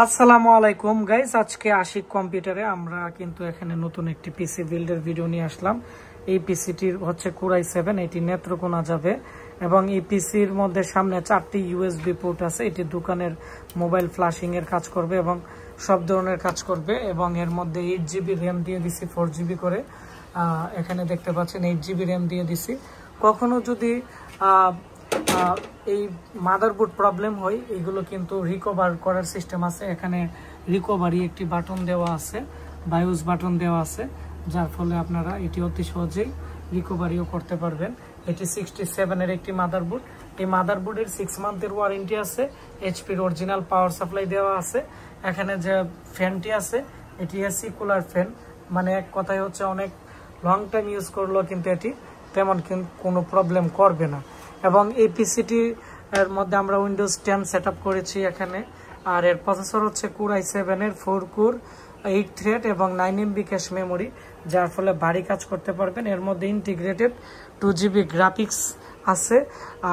আসসালামু আলাইকুম গাইস, আজকে আশিক কম্পিউটারে আমরা কিন্তু এখানে নতুন একটি পিসি বিল্ডের ভিডিও নিয়ে আসলাম। এই পিসিটির হচ্ছে Core i7, এটি নেত্রকোনা যাবে এবং এই পিসির মধ্যে সামনে 4টি ইউএসবি পোর্ট আছে। এটি দোকানের মোবাইল ফ্ল্যাশিং এর কাজ করবে এবং সব ধরনের কাজ করবে এবং এর মধ্যে 8GB র্যাম দিয়ে দিছি, 4GB করে। এখানে দেখতে পাচ্ছেন 8GB র্যাম দিয়ে দিছি। কখনো যদি এই মাদারবোর্ড প্রবলেম হয়, এগুলো কিন্তু রিকভার করার সিস্টেম আছে। এখানে রিকভারি একটি বাটন দেওয়া আছে, বায়োস বাটন দেওয়া আছে, যার ফলে আপনারা এটি অতি সহজেই রিকভারিও করতে পারবেন। এটি 67 এর একটি মাদারবোর্ড। এই মাদারবোর্ডের 6 মান্থের ওয়ারেন্টি আছে। এইচপির অরিজিনাল পাওয়ার সাপ্লাই দেওয়া আছে। এখানে যে ফ্যানটি আছে এটি এসি কুলার ফ্যান, মানে এক কথায় হচ্ছে অনেক লং টাইম ইউজ করলেও কিন্তু এটি তেমন কোনো প্রবলেম করবে না। এবং এই পিসিটি এর মধ্যে আমরা উইন্ডোজ 10 সেট আপ করেছি এখানে। আর এর প্রসেসর হচ্ছে Core i7 এর 4 কোর 8 থ্রেড এবং 9MB ক্যাশ মেমোরি, যার ফলে ভারী কাজ করতে পারবেন। এর মধ্যে ইন্টিগ্রেটেড 2GB গ্রাফিক্স আছে,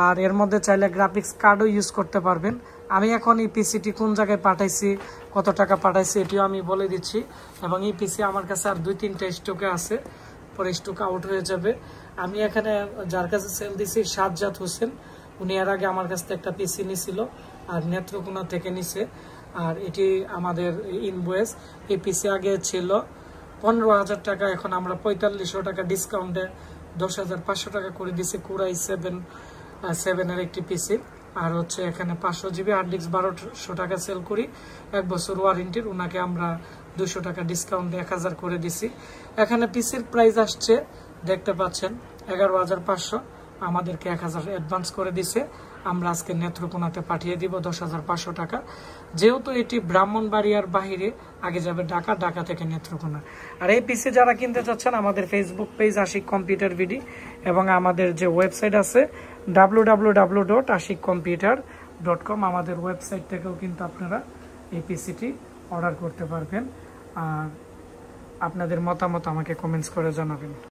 আর এর মধ্যে চাইলে গ্রাফিক্স কার্ডও ইউজ করতে পারবেন। আমি এখন এই পিসিটি কোন জায়গায় পাঠাইছি, কত টাকা পাঠাইছি এটিও আমি বলে দিচ্ছি। এবং এই পিসি আমার কাছে আর 2-3টা স্টকে আছে, পরে স্টক আউট হয়ে যাবে। আমি এখানে যার কাছে সেল দিছি সাজ্জাদ হোসেন, উনি এর আগে আমার কাছ থেকে একটা পিসি নিছিল আর নেত্রকোনা থেকে নিছে। আর এটি আমাদের ইনভয়েস। এই পিসি আগে ছিল 15,000 টাকা, এখন আমরা 4500 টাকা ডিসকাউন্টে 10,500 টাকা করে দিছি। Core i7 এর একটি পিসি। আর হচ্ছে এখানে 500GB হার্ড ডিস্ক 1200 টাকা সেল করি, 1 বছর ওয়ারেন্টির। ওনাকে আমরা 200 টাকা ডিসকাউন্টে 1000 করে দিছি। এখানে পিসির প্রাইস আসছে, দেখতে পাচ্ছেন 11,500। আমাদেরকে 1000 অ্যাডভান্স করে দিছে। আমরা আজকে নেত্রকোনাতে পাঠিয়ে দিব 10,500 টাকা। যেহেতু এটি ব্রাহ্মণবাড়িয়ার বাহিরে, আগে যাবে ঢাকা, ঢাকা থেকে নেত্রকোনা। আর এই পিসি যারা কিনতে চাচ্ছেন, আমাদের ফেসবুক পেজ আশিক কম্পিউটার ভিডি এবং আমাদের যে ওয়েবসাইট আছে www.ashikcomputer.com, আমাদের ওয়েবসাইট থেকেও কিন্তু আপনারা এই পিসিটি অর্ডার করতে পারবেন। আর আপনাদের মতামত আমাকে কমেন্টস করে জানাবেন।